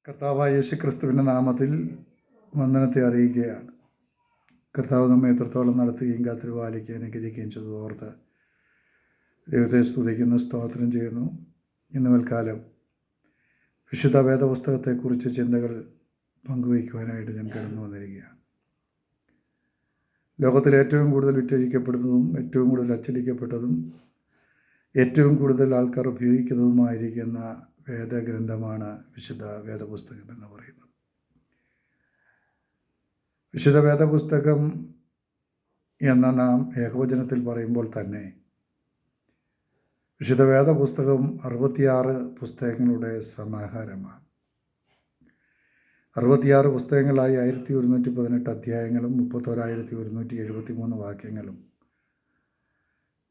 കർത്താവായ യേശുക്രിസ്തുവിൻ്റെ നാമത്തിൽ വന്ദനത്തെ അറിയിക്കുകയാണ്. കർത്താവ് നമ്മെ എത്രത്തോളം നടത്തുകയും കാത്തിരുപാലിക്കുകയും അനുഗ്രഹിക്കുകയും ചെയ്തത് ഓർത്ത് ദൈവത്തെ സ്തുതിക്കുന്നു, സ്തോത്രം ചെയ്യുന്നു. ഇന്ന് മേൽക്കാലം വിശുദ്ധ വേദപുസ്തകത്തെക്കുറിച്ച് ചിന്തകൾ പങ്കുവയ്ക്കുവാനായിട്ട് ഞാൻ കടന്നു വന്നിരിക്കുകയാണ്. ലോകത്തിൽ ഏറ്റവും കൂടുതൽ വിറ്റഴിക്കപ്പെടുന്നതും ഏറ്റവും കൂടുതൽ അച്ചടിക്കപ്പെട്ടതും ഏറ്റവും കൂടുതൽ ആൾക്കാർ ഉപയോഗിക്കുന്നതുമായിരിക്കുന്ന വേദഗ്രന്ഥമാണ് വിശുദ്ധ വേദപുസ്തകം എന്ന് പറയുന്നത്. വിശുദ്ധ വേദപുസ്തകം എന്ന നാം ഏകവചനത്തിൽ പറയുമ്പോൾ തന്നെ വിശുദ്ധ വേദപുസ്തകം 66 പുസ്തകങ്ങളുടെ സമാഹാരമാണ്. 66 പുസ്തകങ്ങളായി 1118 അധ്യായങ്ങളും 31,173 വാക്യങ്ങളും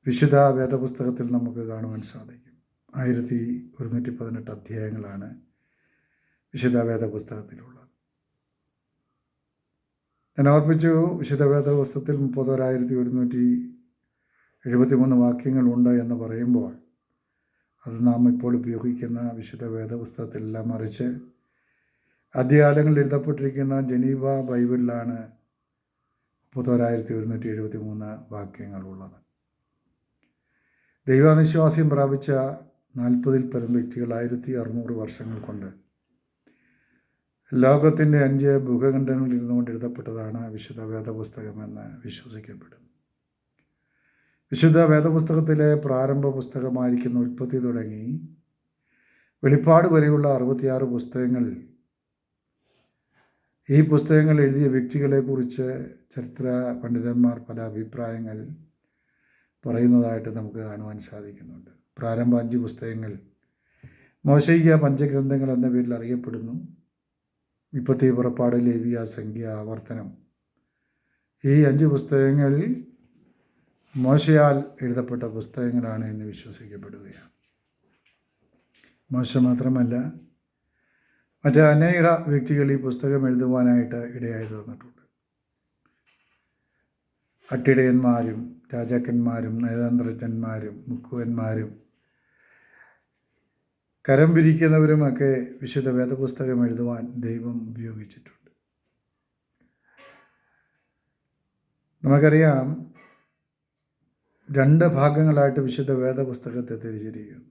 വിശുദ്ധ വേദപുസ്തകത്തിൽ നമുക്ക് കാണുവാൻ സാധിക്കും. 1118 അധ്യായങ്ങളാണ് വിശുദ്ധ വേദപുസ്തകത്തിലുള്ളത്. ഞാൻ ഓർപ്പിച്ചു, വിശുദ്ധ വേദപുസ്തകത്തിൽ 31,173 വാക്യങ്ങളുണ്ട് എന്ന് പറയുമ്പോൾ അത് നാം ഇപ്പോൾ ഉപയോഗിക്കുന്ന വിശുദ്ധ വേദപുസ്തകത്തിലല്ല, മറിച്ച് ആദ്യകാലങ്ങളിൽ എഴുതപ്പെട്ടിരിക്കുന്ന ജനീവ ബൈബിളിലാണ് 31,173 വാക്യങ്ങളുള്ളത്. ദൈവാനിശ്വാസ്യം പ്രാപിച്ച 40-ൽ പരം വ്യക്തികൾ 1600 വർഷങ്ങൾ കൊണ്ട് ലോകത്തിൻ്റെ 5 ഭൂഖണ്ഡങ്ങളിൽ ഇരുന്നുകൊണ്ട് എഴുതപ്പെട്ടതാണ് വിശുദ്ധ വേദപുസ്തകമെന്ന് വിശ്വസിക്കപ്പെടുന്നു. വിശുദ്ധ വേദപുസ്തകത്തിലെ പ്രാരംഭ പുസ്തകമായിരിക്കുന്ന ഉൽപ്പത്തി തുടങ്ങി വെളിപ്പാട് വരെയുള്ള 66 പുസ്തകങ്ങൾ, ഈ പുസ്തകങ്ങൾ എഴുതിയ വ്യക്തികളെക്കുറിച്ച് ചരിത്ര പണ്ഡിതന്മാർ പല അഭിപ്രായങ്ങൾ പറയുന്നതായിട്ട് നമുക്ക് കാണുവാൻ സാധിക്കുന്നുണ്ട്. പ്രാരംഭ 5 പുസ്തകങ്ങൾ മോശയിക പഞ്ചഗ്രന്ഥങ്ങൾ എന്ന പേരിൽ അറിയപ്പെടുന്നു. വിപ്പത്തി, പുറപ്പാട്, ലേവ്യ, സംഖ്യ, ആവർത്തനം, ഈ 5 പുസ്തകങ്ങൾ മോശയാൽ എഴുതപ്പെട്ട പുസ്തകങ്ങളാണ് എന്ന് വിശ്വസിക്കപ്പെടുകയാണ്. മോശ മാത്രമല്ല, മറ്റ് അനേക വ്യക്തികൾ ഈ പുസ്തകം എഴുതുവാനായിട്ട് ഇടയായി തീർന്നിട്ടുണ്ട്. അട്ടിടയന്മാരും രാജാക്കന്മാരും നയതന്ത്രജ്ഞന്മാരും മുക്കുവന്മാരും കരം പിരിക്കുന്നവരുമൊക്കെ വിശുദ്ധ വേദപുസ്തകം എഴുതുവാൻ ദൈവം ഉപയോഗിച്ചിട്ടുണ്ട്. നമുക്കറിയാം, 2 ഭാഗങ്ങളായിട്ട് വിശുദ്ധ വേദപുസ്തകത്തെ തിരിച്ചിരിക്കുന്നു.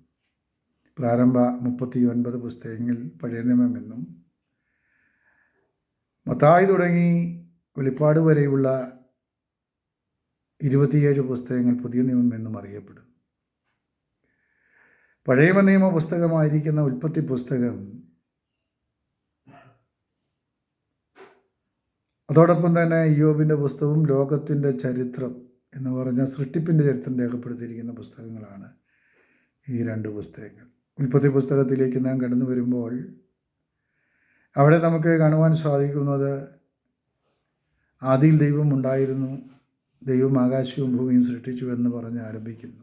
പ്രാരംഭ 39 പുസ്തകങ്ങൾ പഴയ നിയമമെന്നും മത്തായി തുടങ്ങി വെളിപ്പാട് വരെയുള്ള 27 പുസ്തകങ്ങൾ പുതിയ നിയമം എന്നും അറിയപ്പെടുന്നു. പഴയ നിയമ പുസ്തകമായിരിക്കുന്ന ഉൽപ്പത്തി പുസ്തകം, അതോടൊപ്പം തന്നെ ഇയ്യോബിൻ്റെ പുസ്തകവും ലോകത്തിൻ്റെ ചരിത്രം എന്ന് പറഞ്ഞ സൃഷ്ടിപ്പിൻ്റെ ചരിത്രം രേഖപ്പെടുത്തിയിരിക്കുന്ന പുസ്തകങ്ങളാണ് ഈ 2 പുസ്തകങ്ങൾ. ഉൽപ്പത്തി പുസ്തകത്തിലേക്ക് നാം കടന്നു വരുമ്പോൾ അവിടെ നമുക്ക് കാണുവാൻ സാധിക്കുന്നത്, ആദിയിൽ ദൈവം ഉണ്ടായിരുന്നു, ദൈവം ആകാശവും ഭൂമിയും സൃഷ്ടിച്ചു എന്ന് പറഞ്ഞ് ആരംഭിക്കുന്നു.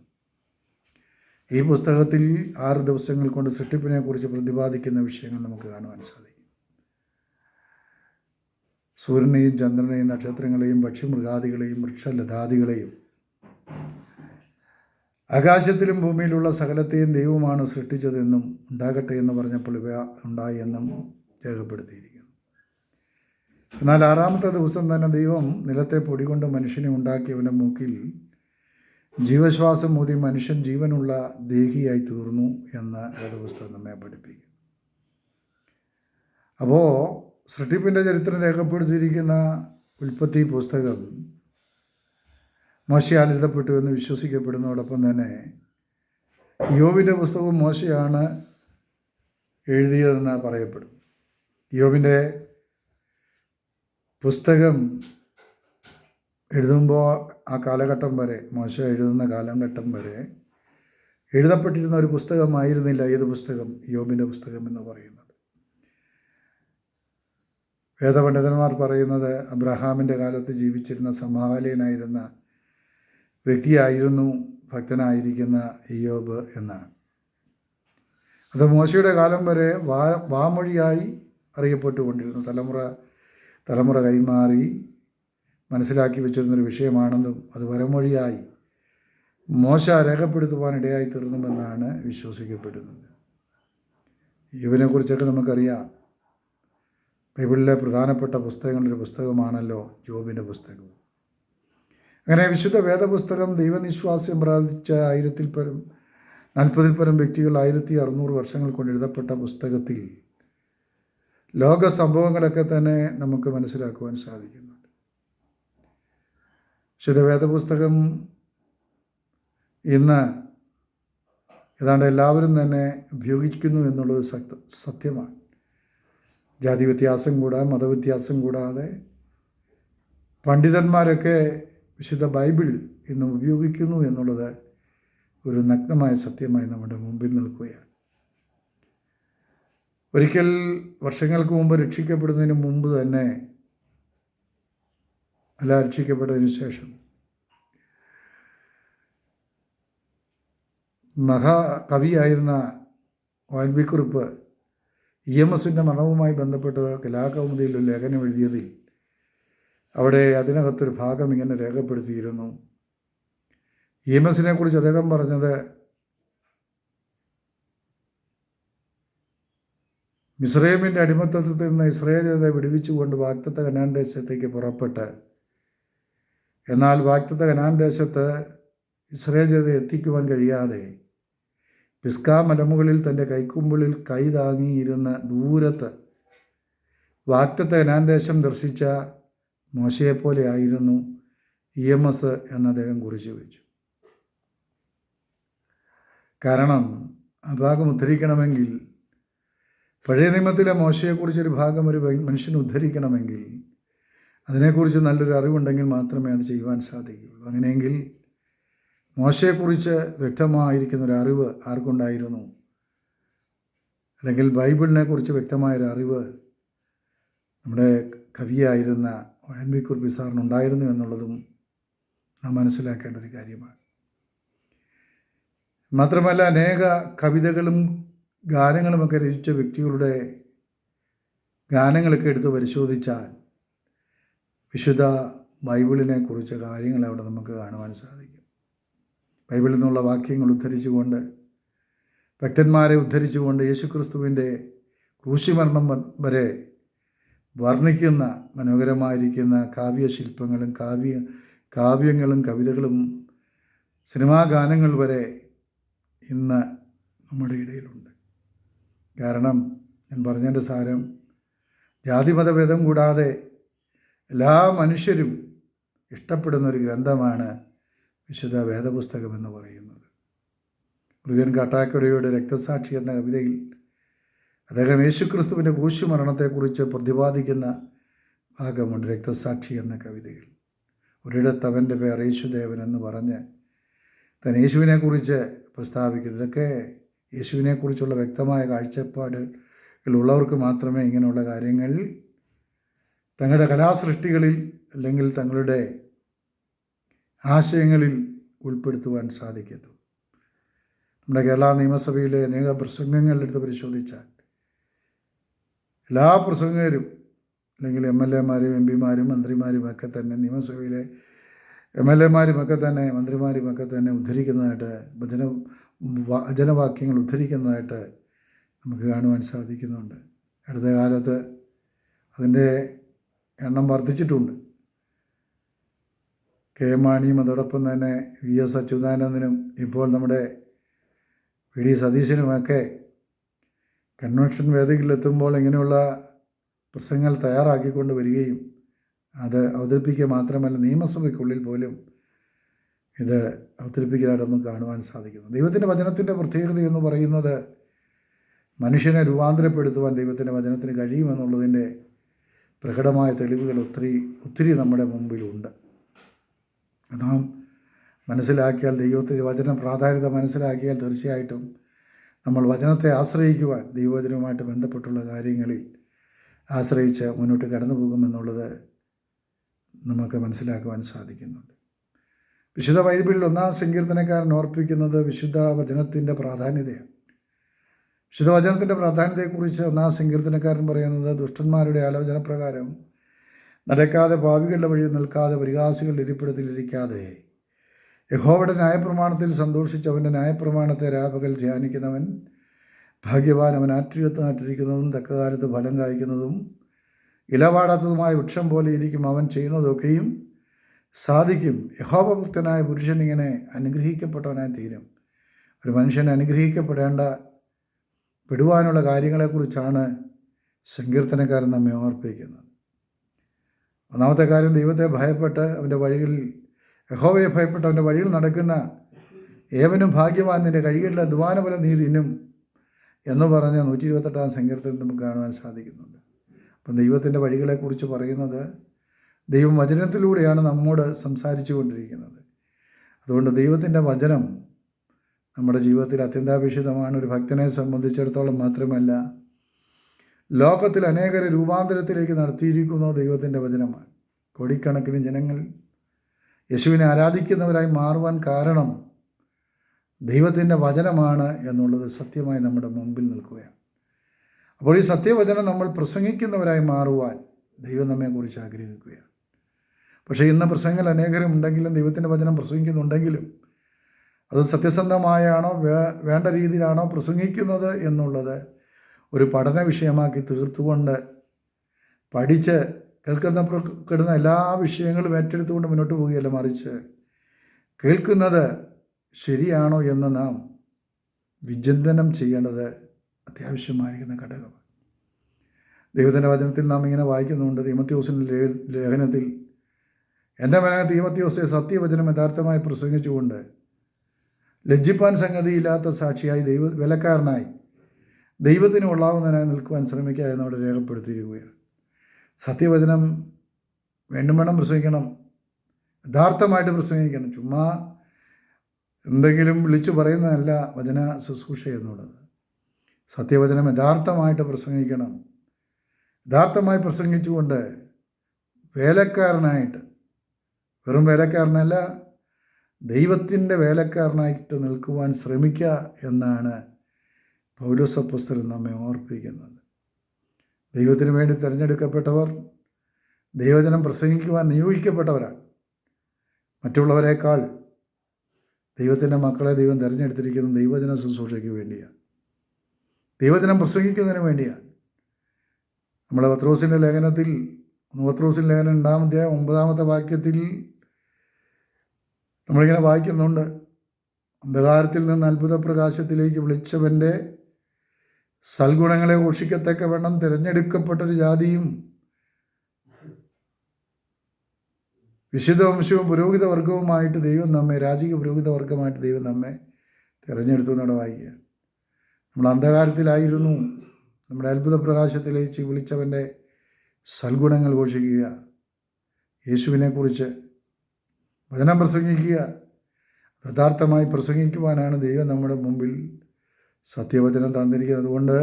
ഈ പുസ്തകത്തിൽ 6 ദിവസങ്ങൾ കൊണ്ട് സൃഷ്ടിപ്പിനെക്കുറിച്ച് പ്രതിപാദിക്കുന്ന വിഷയങ്ങൾ നമുക്ക് കാണുവാൻ സാധിക്കും. സൂര്യനെയും ചന്ദ്രനെയും നക്ഷത്രങ്ങളെയും പക്ഷിമൃഗാദികളെയും വൃക്ഷലതാദികളെയും ആകാശത്തിലും ഭൂമിയിലുള്ള സകലത്തെയും ദൈവമാണ് സൃഷ്ടിച്ചതെന്നും ഉണ്ടാകട്ടെ എന്ന് പറഞ്ഞപ്പോൾ ഇവ ഉണ്ടായി എന്നും രേഖപ്പെടുത്തിയിരിക്കുന്നു. എന്നാൽ 6-ാമത്തെ ദിവസം തന്നെ ദൈവം നിലത്തെ പൊടി കൊണ്ട് മനുഷ്യനെ ഉണ്ടാക്കിയവൻ്റെ മൂക്കിൽ ജീവശ്വാസം ഊതി മനുഷ്യൻ ജീവനുള്ള ദേഹിയായി തീർന്നു എന്ന് വേദപുസ്തകം നമ്മെ പഠിപ്പിക്കും. അപ്പോൾ സൃഷ്ടിപ്പിൻ്റെ ചരിത്രം രേഖപ്പെടുത്തിയിരിക്കുന്ന ഉൽപ്പത്തി പുസ്തകം മോശയാൽ എഴുതപ്പെട്ടു എന്ന് വിശ്വസിക്കപ്പെടുന്നതോടൊപ്പം തന്നെ ഇയ്യോബിൻ്റെ പുസ്തകവും മോശയാണ് എഴുതിയതെന്ന് പറയപ്പെടും. ഇയ്യോബിൻ്റെ പുസ്തകം എഴുതുമ്പോൾ ആ കാലഘട്ടം വരെ, മോശ എഴുതുന്ന കാലഘട്ടം വരെ എഴുതപ്പെട്ടിരുന്ന ഒരു പുസ്തകമായിരുന്നില്ല ഏത് പുസ്തകം, ഇയ്യോബിൻ്റെ പുസ്തകം എന്ന് പറയുന്നത്. വേദപണ്ഡിതന്മാർ പറയുന്നത് അബ്രഹാമിൻ്റെ കാലത്ത് ജീവിച്ചിരുന്ന സമകാലീനായിരുന്ന വ്യക്തിയായിരുന്നു ഭക്തനായിരിക്കുന്ന ഇയ്യോബ് എന്നാണ്. അത് മോശയുടെ കാലം വരെ വാമൊഴിയായി അറിയപ്പെട്ടുകൊണ്ടിരുന്നു. തലമുറ കൈമാറി മനസ്സിലാക്കി വെച്ചിരുന്നൊരു വിഷയമാണെന്നും അത് വരമൊഴിയായി മോശ രേഖപ്പെടുത്തുവാനിടയായി തീർന്നുമെന്നാണ് വിശ്വസിക്കപ്പെടുന്നത്. ഇവനെക്കുറിച്ചൊക്കെ നമുക്കറിയാം. ബൈബിളിലെ പ്രധാനപ്പെട്ട പുസ്തകങ്ങളിലൊരു പുസ്തകമാണല്ലോ ജോബിൻ്റെ പുസ്തകം. അങ്ങനെ വിശുദ്ധ വേദപുസ്തകം ദൈവനിശ്വാസ്യം പ്രാപിച്ച 40 പരം വ്യക്തികൾ 1600 വർഷങ്ങൾ കൊണ്ട് എഴുതപ്പെട്ട പുസ്തകത്തിൽ ലോക സംഭവങ്ങളൊക്കെ തന്നെ നമുക്ക് മനസ്സിലാക്കുവാൻ സാധിക്കുന്നുണ്ട്. വിശുദ്ധ വേദപുസ്തകം ഇന്ന് ഏതാണ്ട് എല്ലാവരും തന്നെ ഉപയോഗിക്കുന്നു എന്നുള്ളത് സത്യമാണ്. ജാതി വ്യത്യാസം കൂടാതെ, മതവ്യത്യാസം കൂടാതെ പണ്ഡിതന്മാരൊക്കെ വിശുദ്ധ ബൈബിൾ ഇന്ന് ഉപയോഗിക്കുന്നു എന്നുള്ളത് ഒരു നഗ്നമായ സത്യമായി നമ്മുടെ മുമ്പിൽ നിൽക്കുകയാണ്. ഒരിക്കൽ വർഷങ്ങൾക്ക് മുമ്പ് രക്ഷിക്കപ്പെടുന്നതിന് മുമ്പ് തന്നെ, അല്ല രക്ഷിക്കപ്പെട്ടതിന് ശേഷം, മഹാകവിയായിരുന്ന വാൽമീകുറിപ്പ് EMS മരണവുമായി ബന്ധപ്പെട്ട് കലാകൗമുദിയിൽ ഒരു ലേഖനം എഴുതിയതിൽ അവിടെ അതിനകത്തൊരു ഭാഗം ഇങ്ങനെ രേഖപ്പെടുത്തിയിരുന്നു. EMS കുറിച്ച് അദ്ദേഹം പറഞ്ഞത്, മിസ്രൈമിൻ്റെ അടിമത്തത്തിൽ നിന്ന് ഇസ്രായേലിനെ വിടുവിച്ചുകൊണ്ട് വാഗ്ദത്ത കനാൻ ദേശത്തേക്ക് പുറപ്പെട്ട്, എന്നാൽ വാഗ്ദത്ത കനാൻ ദേശത്ത് ഇസ്രായേലിനെ എത്തിക്കുവാൻ കഴിയാതെ പിസ്കാ മലമുകളിൽ തൻ്റെ കൈക്കുമ്പിളിൽ കൈ താങ്ങിയിരുന്ന ദൂരത്ത് വാഗ്ദത്ത കനാൻ ദേശം ദർശിച്ച മോശയെപ്പോലെ ആയിരുന്നു EMS എന്ന് അദ്ദേഹം കുറിച്ചു വെച്ചു. കാരണം ആ ഭാഗം ഉദ്ധരിക്കണമെങ്കിൽ, പഴയ നിയമത്തിലെ മോശയെക്കുറിച്ചൊരു ഭാഗം ഒരു മനുഷ്യൻ ഉദ്ധരിക്കണമെങ്കിൽ അതിനെക്കുറിച്ച് നല്ലൊരു അറിവുണ്ടെങ്കിൽ മാത്രമേ അത് ചെയ്യുവാൻ സാധിക്കുകയുള്ളൂ. അങ്ങനെയെങ്കിൽ മോശയെക്കുറിച്ച് വ്യക്തമായിരിക്കുന്നൊരു അറിവ് ആർക്കുണ്ടായിരുന്നു? അല്ലെങ്കിൽ ബൈബിളിനെക്കുറിച്ച് വ്യക്തമായൊരു അറിവ് നമ്മുടെ കവിയായിരുന്ന വാൽമീകുറിപ്പ് സാറിനുണ്ടായിരുന്നു എന്നുള്ളതും നാം മനസ്സിലാക്കേണ്ട ഒരു കാര്യമാണ്. മാത്രമല്ല, അനേക കവിതകളും ഗാനങ്ങളുമൊക്കെ രചിച്ച വ്യക്തികളുടെ ഗാനങ്ങളൊക്കെ എടുത്ത് പരിശോധിച്ചാൽ വിശുദ്ധ ബൈബിളിനെ കുറിച്ച കാര്യങ്ങൾ അവിടെ നമുക്ക് കാണുവാൻ സാധിക്കും. ബൈബിളിൽ നിന്നുള്ള വാക്യങ്ങൾ ഉദ്ധരിച്ചുകൊണ്ട്, ഭക്തന്മാരെ ഉദ്ധരിച്ചുകൊണ്ട് യേശുക്രിസ്തുവിൻ്റെ ക്രൂശിമരണം വരെ വർണ്ണിക്കുന്ന മനോഹരമായിരിക്കുന്ന കാവ്യശില്പങ്ങളും കാവ്യങ്ങളും കവിതകളും സിനിമാ ഗാനങ്ങൾ വരെ ഇന്ന് നമ്മുടെ ഇടയിലുണ്ട്. കാരണം ഞാൻ പറഞ്ഞതിൻ്റെ സാരം, ജാതിമതഭേദം കൂടാതെ എല്ലാ മനുഷ്യരും ഇഷ്ടപ്പെടുന്ന ഒരു ഗ്രന്ഥമാണ് വിശുദ്ധ വേദപുസ്തകം എന്ന് പറയുന്നത്. മുരുകൻ കാട്ടാക്കടയുടെ രക്തസാക്ഷി എന്ന കവിതയിൽ അദ്ദേഹം യേശുക്രിസ്തുവിൻ്റെ ക്രൂശുമരണത്തെക്കുറിച്ച് പ്രതിപാദിക്കുന്ന ഭാഗമുണ്ട്. രക്തസാക്ഷി എന്ന കവിതയിൽ ഒരിടത്ത് അവൻ്റെ പേർ യേശുദേവൻ എന്ന് പറഞ്ഞ് താൻ യേശുവിനെക്കുറിച്ച് പ്രസ്താവിക്കുന്നു. ഇതൊക്കെ യേശുവിനെക്കുറിച്ചുള്ള വ്യക്തമായ കാഴ്ചപ്പാടുകളുള്ളവർക്ക് മാത്രമേ ഇങ്ങനെയുള്ള കാര്യങ്ങൾ തങ്ങളുടെ കലാസൃഷ്ടികളിൽ അല്ലെങ്കിൽ തങ്ങളുടെ ആശയങ്ങളിൽ ഉൾപ്പെടുത്തുവാൻ സാധിക്കത്തുള്ളൂ. നമ്മുടെ കേരള നിയമസഭയിലെ അനേക പ്രസംഗങ്ങളെടുത്ത് പരിശോധിച്ചാൽ എല്ലാ പ്രസംഗകരും അല്ലെങ്കിൽ MLA-മാരും MP-മാരും മന്ത്രിമാരുമൊക്കെ തന്നെ, നിയമസഭയിലെ MLA-മാരുമൊക്കെ തന്നെ മന്ത്രിമാരുമൊക്കെ തന്നെ ഉദ്ധരിക്കുന്നതായിട്ട്, വചനവാക്യങ്ങൾ ഉദ്ധരിക്കുന്നതായിട്ട് നമുക്ക് കാണുവാൻ സാധിക്കുന്നുണ്ട്. അടുത്ത കാലത്ത് അതിൻ്റെ എണ്ണം വർദ്ധിച്ചിട്ടുണ്ട്. KM മാണിയും അതോടൊപ്പം തന്നെ VS അച്യുതാനന്ദനും ഇപ്പോൾ നമ്മുടെ VD സതീശനുമൊക്കെ കൺവെൻഷൻ വേദികളിലെത്തുമ്പോൾ ഇങ്ങനെയുള്ള പ്രസംഗങ്ങൾ തയ്യാറാക്കിക്കൊണ്ട് വരികയും അത് അവതരിപ്പിക്കുക മാത്രമല്ല നിയമസഭയ്ക്കുള്ളിൽ പോലും ഇത് അവതരിപ്പിക്കുന്നതായിട്ട് നമുക്ക് കാണുവാൻ സാധിക്കുന്നു. ദൈവത്തിൻ്റെ വചനത്തിൻ്റെ പ്രത്യേകത എന്ന് പറയുന്നത് മനുഷ്യനെ രൂപാന്തരപ്പെടുത്തുവാൻ ദൈവത്തിൻ്റെ വചനത്തിന് കഴിയുമെന്നുള്ളതിൻ്റെ പ്രകടമായ തെളിവുകൾ ഒത്തിരി നമ്മുടെ മുമ്പിലുണ്ട്. നാം മനസ്സിലാക്കിയാൽ, ദൈവത്തിൻ്റെ വചന പ്രാധാന്യത മനസ്സിലാക്കിയാൽ തീർച്ചയായിട്ടും നമ്മൾ വചനത്തെ ആശ്രയിക്കുവാൻ, ദൈവവചനവുമായിട്ട് ബന്ധപ്പെട്ടുള്ള കാര്യങ്ങളിൽ ആശ്രയിച്ച് മുന്നോട്ട് കടന്നു പോകുമെന്നുള്ളത് നമുക്ക് മനസ്സിലാക്കുവാൻ സാധിക്കുന്നുണ്ട്. വിശുദ്ധ ബൈബിളിൽ 1-ാം സങ്കീർത്തനക്കാരൻ ഓർപ്പിക്കുന്നത് വിശുദ്ധ വചനത്തിൻ്റെ പ്രാധാന്യതയാണ്. വിശുദ്ധ വചനത്തിൻ്റെ പ്രാധാന്യത്തെക്കുറിച്ച് 1-ാം സങ്കീർത്തനക്കാരൻ പറയുന്നത്, ദുഷ്ടന്മാരുടെ ആലോചന പ്രകാരം നടക്കാതെ, പാപികളുടെ വഴി നിൽക്കാതെ, പരിഹാസികളുടെ ഇരിപ്പിടത്തിലിരിക്കാതെ, യഹോവയുടെ ന്യായപ്രമാണത്തിൽ സന്തോഷിച്ച് അവൻ്റെ ന്യായപ്രമാണത്തെ രാപകൽ ധ്യാനിക്കുന്നവൻ ഭാഗ്യവാൻ. അവൻ ആട്ടിരിക്കുന്നതും തക്കകാലത്ത് ഫലം കായ്ക്കുന്നതും ഇലവാടാത്തതുമായ വൃക്ഷം പോലെ ഇരിക്കും. അവൻ ചെയ്യുന്നതൊക്കെയും സാധിക്കും. യഹോവഭക്തനായ പുരുഷൻ ഇങ്ങനെ അനുഗ്രഹിക്കപ്പെട്ടവനായി തീരും. ഒരു മനുഷ്യൻ പെടുവാനുള്ള കാര്യങ്ങളെക്കുറിച്ചാണ് സങ്കീർത്തനക്കാരൻ നമ്മെ ഓർപ്പിക്കുന്നത്. ഒന്നാമത്തെ കാര്യം, ദൈവത്തെ ഭയപ്പെട്ട് യഹോവയെ ഭയപ്പെട്ട് അവൻ്റെ വഴിയിൽ നടക്കുന്ന ഏവനും ഭാഗ്യവാൻ, നിൻ്റെ കൈകളിലെ അധ്വാനഫലം നീ തിന്നും എന്ന് പറഞ്ഞ് 128-ാം സങ്കീർത്തനത്തിൽ നമുക്ക് കാണുവാൻ സാധിക്കുന്നുണ്ട്. അപ്പം ദൈവത്തിൻ്റെ വഴികളെക്കുറിച്ച് പറയുന്നത് ദൈവം വചനത്തിലൂടെയാണ് നമ്മോട് സംസാരിച്ചു കൊണ്ടിരിക്കുന്നത്. അതുകൊണ്ട് ദൈവത്തിൻ്റെ വചനം നമ്മുടെ ജീവിതത്തിൽ അത്യന്താപേക്ഷിതമാണ്. ഒരു ഭക്തനെ സംബന്ധിച്ചിടത്തോളം മാത്രമല്ല, ലോകത്തിൽ അനേകരെ രൂപാന്തരത്തിലേക്ക് നടത്തിയിരിക്കുന്നത് ദൈവത്തിൻ്റെ വചനമാണ്. കോടിക്കണക്കിന് ജനങ്ങൾ യേശുവിനെ ആരാധിക്കുന്നവരായി മാറുവാൻ കാരണം ദൈവത്തിൻ്റെ വചനമാണ് എന്നുള്ളത് സത്യമായി നമ്മുടെ മുമ്പിൽ നിൽക്കുകയാണ്. അപ്പോൾ ഈ സത്യവചനം നമ്മൾ പ്രസംഗിക്കുന്നവരായി മാറുവാൻ ദൈവം നമ്മെക്കുറിച്ച് ആഗ്രഹിക്കുകയാണ്. പക്ഷേ ഇന്ന് പ്രസംഗങ്ങൾ അനേകരും ഉണ്ടെങ്കിലും, ദൈവത്തിൻ്റെ വചനം പ്രസംഗിക്കുന്നുണ്ടെങ്കിലും, അത് സത്യസന്ധമായാണോ വേണ്ട രീതിയിലാണോ പ്രസംഗിക്കുന്നത് എന്നുള്ളത് ഒരു പഠന വിഷയമാക്കി തീർത്തുകൊണ്ട് പഠിച്ച് കേൾക്കുന്ന എല്ലാ വിഷയങ്ങളും ഏറ്റെടുത്തുകൊണ്ട് മുന്നോട്ട് പോവുകയല്ല, മറിച്ച് കേൾക്കുന്നത് ശരിയാണോ എന്ന് നാം വിചിന്തനം ചെയ്യേണ്ടത് അത്യാവശ്യമായിരിക്കുന്ന ഘടകമാണ്. ദൈവത്തിൻ്റെ വചനത്തിൽ നാം ഇങ്ങനെ വായിക്കുന്നുണ്ട്. തീമോഥെയോസിൻ്റെ ലേഖനത്തിൽ, എൻ്റെ മകനായ തീമോഥെയോസേ, സത്യവചനം യഥാർത്ഥമായി പ്രസംഗിച്ചുകൊണ്ട് ലജ്ജിപ്പാൻ സംഗതിയില്ലാത്ത സാക്ഷിയായി വേലക്കാരനായി ദൈവത്തിന് കൊള്ളാവുന്നതിനായി നിൽക്കുവാൻ ശ്രമിക്കുക എന്നവിടെ രേഖപ്പെടുത്തിയിരിക്കുകയാണ്. സത്യവചനം വേണം പ്രസംഗിക്കണം, യഥാർത്ഥമായിട്ട് പ്രസംഗിക്കണം. ചുമ്മാ എന്തെങ്കിലും വിളിച്ചു പറയുന്നതല്ല വചന ശുശ്രൂഷ എന്നുള്ളത്. സത്യവചനം യഥാർത്ഥമായിട്ട് പ്രസംഗിക്കണം. യഥാർത്ഥമായി പ്രസംഗിച്ചുകൊണ്ട് വേലക്കാരനായിട്ട്, വെറും വേലക്കാരനല്ല, ദൈവത്തിൻ്റെ വേലക്കാരനായിട്ട് നിൽക്കുവാൻ ശ്രമിക്കുക എന്നാണ് പൗലോസ് അപ്പോസ്തലൻ നമ്മെ ഓർപ്പിക്കുന്നത്. ദൈവത്തിന് വേണ്ടി തിരഞ്ഞെടുക്കപ്പെട്ടവർ ദൈവവചനം പ്രസംഗിക്കുവാൻ നിയോഗിക്കപ്പെട്ടവരാണ്. മറ്റുള്ളവരെക്കാൾ ദൈവത്തിൻ്റെ മക്കളെ ദൈവം തിരഞ്ഞെടുത്തിരിക്കുന്നത് ദൈവവചന ശുശ്രൂഷയ്ക്ക് വേണ്ടിയാണ്, ദൈവവചനം പ്രസംഗിക്കുന്നതിന് വേണ്ടിയാണ്. നമ്മുടെ പത്രോസിൻ്റെ ലേഖനത്തിൽ 2-ാമത്തെ വാക്യത്തിൽ നമ്മളിങ്ങനെ വായിക്കുന്നുണ്ട്, അന്ധകാരത്തിൽ നിന്ന് അത്ഭുത പ്രകാശത്തിലേക്ക് വിളിച്ചവൻ്റെ സൽഗുണങ്ങളെ ഘോഷിക്കത്തക്കവണ്ണം തിരഞ്ഞെടുക്കപ്പെട്ടൊരു ജാതിയും വിശുദ്ധ വംശവും പുരോഹിത വർഗവുമായിട്ട് ദൈവം നമ്മെ, രാജകീയ പുരോഹിത വർഗമായിട്ട് ദൈവം നമ്മെ തിരഞ്ഞെടുത്തു എന്നവിടെ വായിക്കുക. നമ്മൾ അന്ധകാരത്തിലായിരുന്നു, നമ്മുടെ അത്ഭുത പ്രകാശത്തിലേക്ക് വിളിച്ചവൻ്റെ സൽഗുണങ്ങൾ ഘോഷിക്കുക, യേശുവിനെക്കുറിച്ച് വചനം പ്രസംഗിക്കുക. യഥാർത്ഥമായി പ്രസംഗിക്കുവാനാണ് ദൈവം നമ്മുടെ മുമ്പിൽ സത്യവചനം തന്നിരിക്കുന്നത്. അതുകൊണ്ട്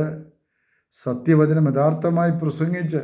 സത്യവചനം യഥാർത്ഥമായി പ്രസംഗിച്ച്